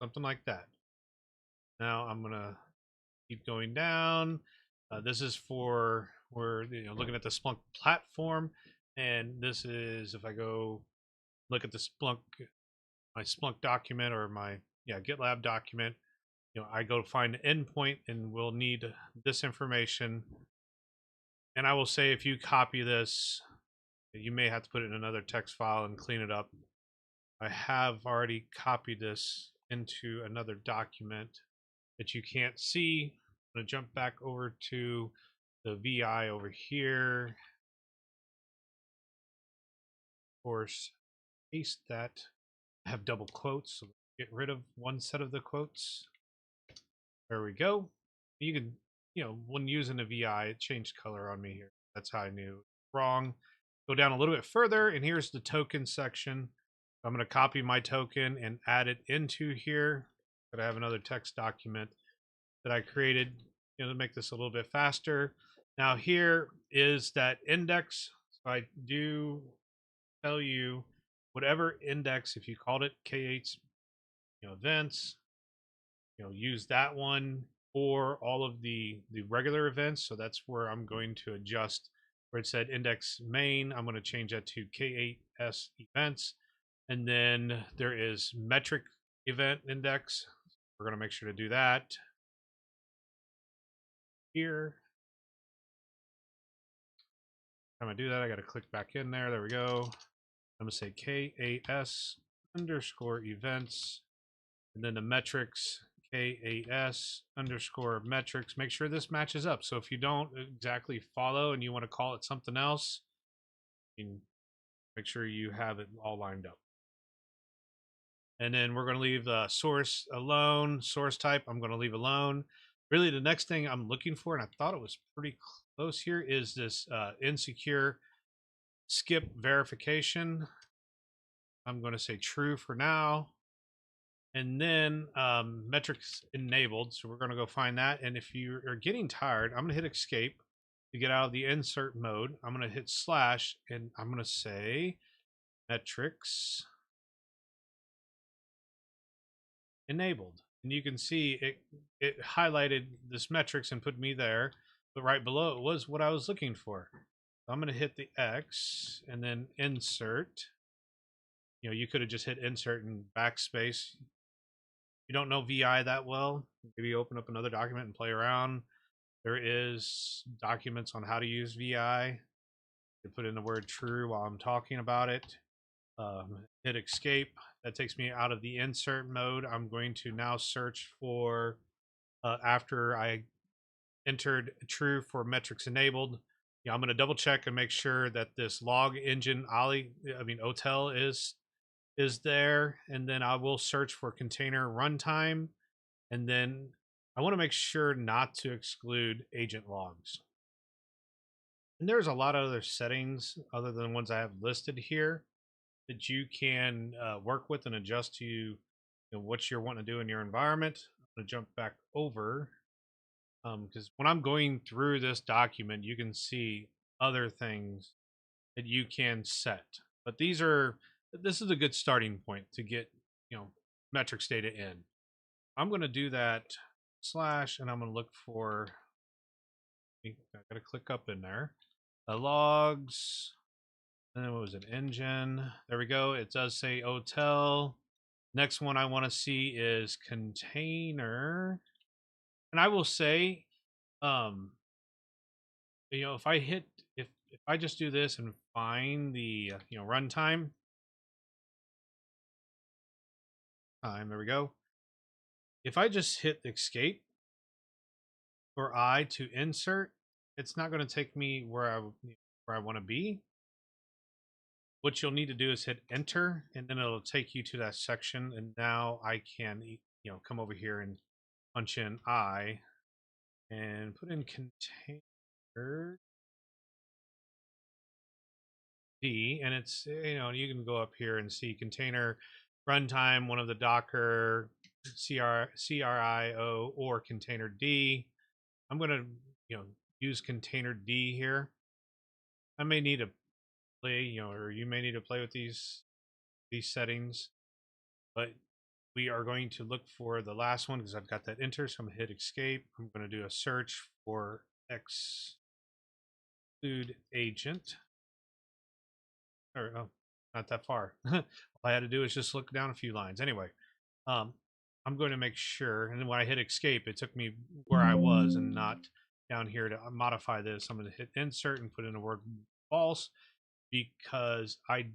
something like that. Now I'm gonna keep going down. This is for, we're looking at the Splunk platform, and this is, if I go look at the Splunk, my Splunk document or my GitLab document, I go find an endpoint and we'll need this information. And I will say, if you copy this, you may have to put it in another text file and clean it up. I have already copied this into another document that you can't see. I'm going to jump back over to the VI over here. Of course, paste that. I have double quotes, so get rid of one set of the quotes. There we go. You can, when using a VI, it changed color on me here. That's how I knew wrong. Go down a little bit further, and here's the token section. I'm going to copy my token and add it into here. But I have another text document that I created, to make this a little bit faster. Now here is that index. So I do tell you whatever index, if you called it k8s, events, use that one for all of the regular events. So that's where I'm going to adjust where it said index main. I'm going to change that to k8s events. And then there is metric event index. We're going to make sure to do that here. Time I do that, I got to click back in there. There we go. I'm going to say k8s underscore events, and then the metrics k8s underscore metrics. Make sure this matches up. So if you don't exactly follow and you want to call it something else, you can make sure you have it all lined up. And then we're going to leave the source alone. Source type, I'm going to leave alone. Really, the next thing I'm looking for, and I thought it was pretty close here, is this insecure skip verification. I'm going to say true for now. And then metrics enabled. So we're going to go find that. And if you are getting tired, I'm going to hit escape to get out of the insert mode. I'm going to hit slash and I'm going to say metrics enabled. And you can see it highlighted this metrics and put me there. But right below it was what I was looking for. So I'm going to hit the X and then insert. You could have just hit insert and backspace. You don't know VI that well, maybe open up another document and play around. There is documents on how to use VI. You put in the word true while I'm talking about it. Hit escape. That takes me out of the insert mode. I'm going to now search for, after I entered true for metrics enabled, I'm going to double check and make sure that this log engine OTEL is there, and then I will search for container runtime, and then I want to make sure not to exclude agent logs. And there's a lot of other settings other than the ones I have listed here that you can work with and adjust to what you're wanting to do in your environment. I'm going to jump back over because when I'm going through this document, you can see other things that you can set. But this is a good starting point to get metrics data in. I'm going to do that slash, and I'm going to look for. I got to click up in there. Logs. And then what was it? Engine. There we go. It does say OTEL. Next one I want to see is container. And I will say, if I hit, if I just do this and find the runtime time, there we go. If I just hit escape for I to insert, it's not going to take me where I want to be. What you'll need to do is hit enter, and then it'll take you to that section. And now I can, come over here and punch in I and put in container D, and it's you can go up here and see container runtime, one of the Docker CRIO or container D. I'm going to use container D here. I may need to play, or you may need to play with these settings, but we are going to look for the last one because I've got that enter. So I'm going to hit escape. I'm going to do a search for exclude agent. Or not that far. All I had to do is just look down a few lines. Anyway, I'm going to make sure, and then when I hit escape, it took me where I was and not down here to modify this. I'm going to hit insert and put in a word false because I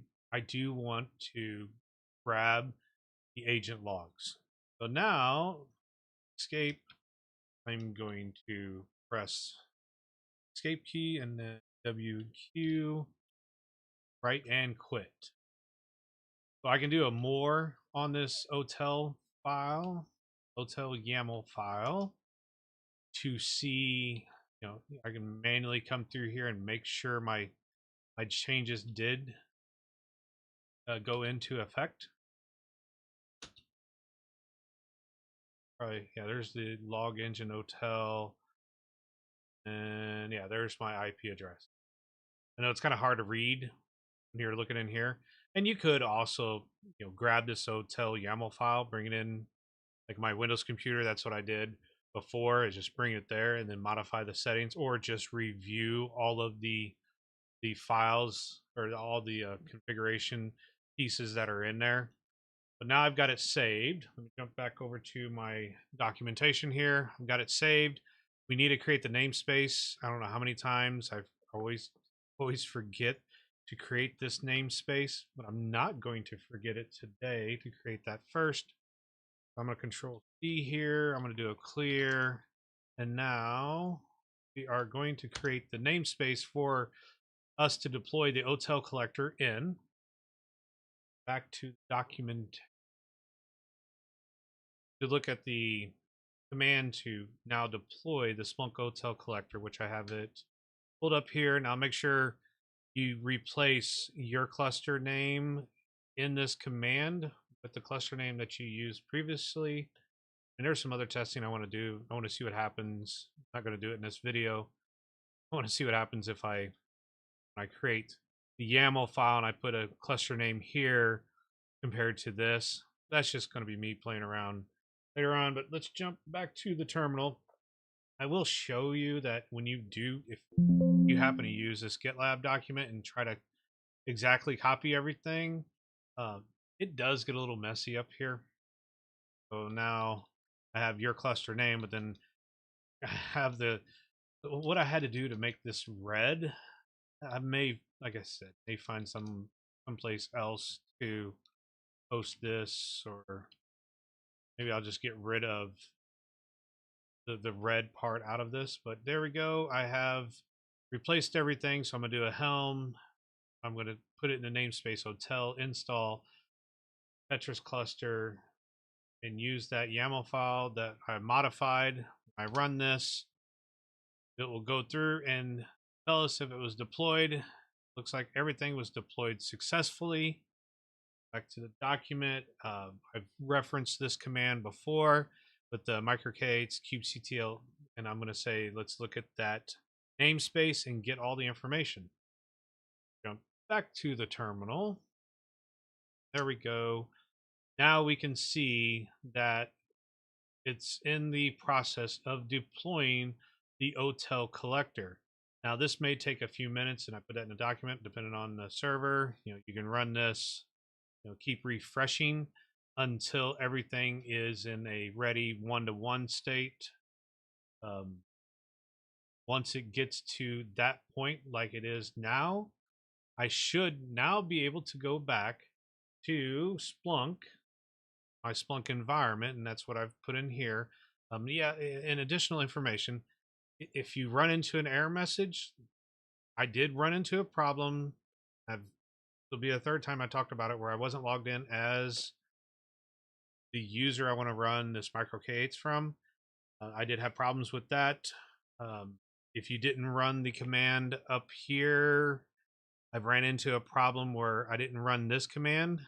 do want to grab the agent logs. So now escape, I'm going to press escape key and then WQ, right, and quit. So I can do a more on this OTEL file, OTEL YAML file, to see, I can manually come through here and make sure my changes did go into effect. Probably, yeah, there's the log engine OTEL. And yeah, there's my IP address. I know it's kind of hard to read when you're looking in here. And you could also, grab this OTEL YAML file, bring it in like my Windows computer. That's what I did before, is just bring it there and then modify the settings, or just review all of the files or all the configuration pieces that are in there. But now I've got it saved. Let me jump back over to my documentation here. I've got it saved. We need to create the namespace. I don't know how many times I've always forget to create this namespace, but I'm not going to forget it today to create that first. I'm going to control C here. I'm going to do a clear. And now we are going to create the namespace for us to deploy the OTEL collector in. Back to document to look at the command to now deploy the Splunk OTEL collector, which I have it pulled up here. Now make sure you replace your cluster name in this command with the cluster name that you used previously. And there's some other testing I want to do. I want to see what happens. I'm not going to do it in this video. I want to see what happens if I create the YAML file and I put a cluster name here compared to this. That's just going to be me playing around later on. But let's jump back to the terminal. I will show you that when you do, if you happen to use this GitLab document and try to exactly copy everything, it does get a little messy up here. So now I have your cluster name, but then I have what I had to do to make this red. I may, like I said, may find someplace else to post this, or maybe I'll just get rid of the red part out of this. But there we go. I have replaced everything. So I'm going to do a helm. I'm going to put it in the namespace OTEL install Tetris cluster and use that YAML file that I modified. I run this. It will go through and tell us if it was deployed. Looks like everything was deployed successfully. Back to the document. I've referenced this command before with the micro k8s kubectl, and I'm going to say let's look at that namespace and get all the information. Jump back to the terminal. There we go. Now we can see that it's in the process of deploying the OTEL collector. Now this may take a few minutes, and I put that in a document depending on the server. You can run this, keep refreshing until everything is in a ready one-to-one state. Once it gets to that point, like it is now, I should now be able to go back to Splunk, my Splunk environment, and that's what I've put in here. Yeah, and additional information, if you run into an error message, I did run into a problem. It'll be a third time I talked about it, where I wasn't logged in as the user I want to run this micro k8s from. I did have problems with that. If you didn't run the command up here, I've ran into a problem where I didn't run this command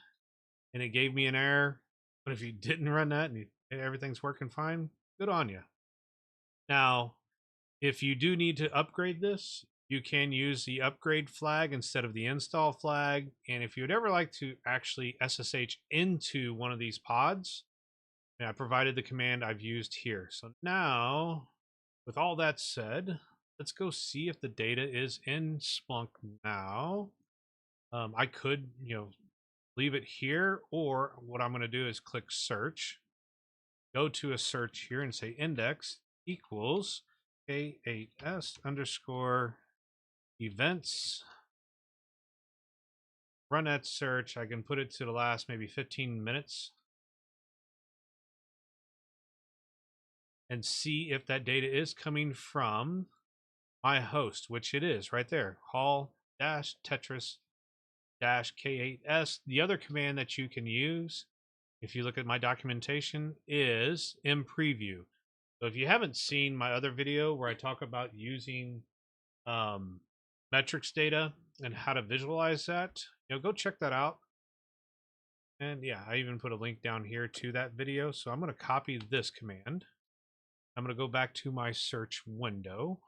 and it gave me an error. But if you didn't run that and everything's working fine, good on you. Now, if you do need to upgrade this, you can use the upgrade flag instead of the install flag. And if you would ever like to actually SSH into one of these pods, I provided the command I've used here. So now, with all that said, let's go see if the data is in Splunk now. I could, leave it here, or what I'm going to do is click search, go to a search here and say index equals k8s underscore events. Run that search. I can put it to the last maybe 15 minutes and see if that data is coming from my host, which it is right there, hall-tetris k8s. The other command that you can use, if you look at my documentation, is mpreview. So if you haven't seen my other video where I talk about using metrics data and how to visualize that, go check that out. And yeah, I even put a link down here to that video. So I'm going to copy this command. I'm going to go back to my search window.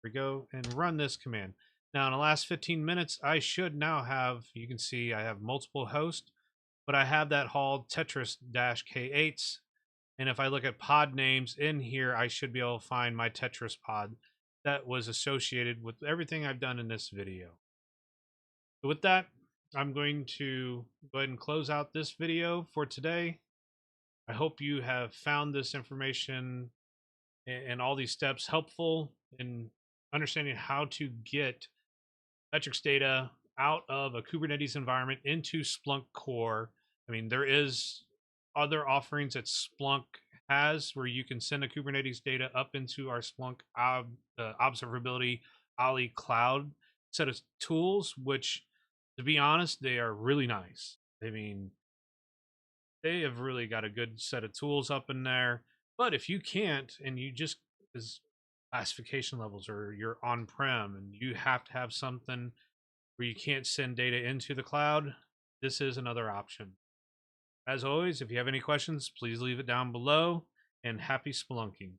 We go and run this command. Now in the last 15 minutes, I should now have, you can see I have multiple hosts, but I have that hauled Tetris-K8s. And if I look at pod names in here, I should be able to find my Tetris pod that was associated with everything I've done in this video. So with that, I'm going to go ahead and close out this video for today. I hope you have found this information and all these steps helpful in understanding how to get metrics data out of a Kubernetes environment into Splunk Core. I mean, there is other offerings that Splunk has where you can send a Kubernetes data up into our Splunk Observability Cloud set of tools, which, to be honest, they are really nice. I mean, they have really got a good set of tools up in there. But if you can't, and you just, as classification levels, or you're on-prem and you have to have something where you can't send data into the cloud, this is another option. As always, if you have any questions, please leave it down below, and happy spelunking.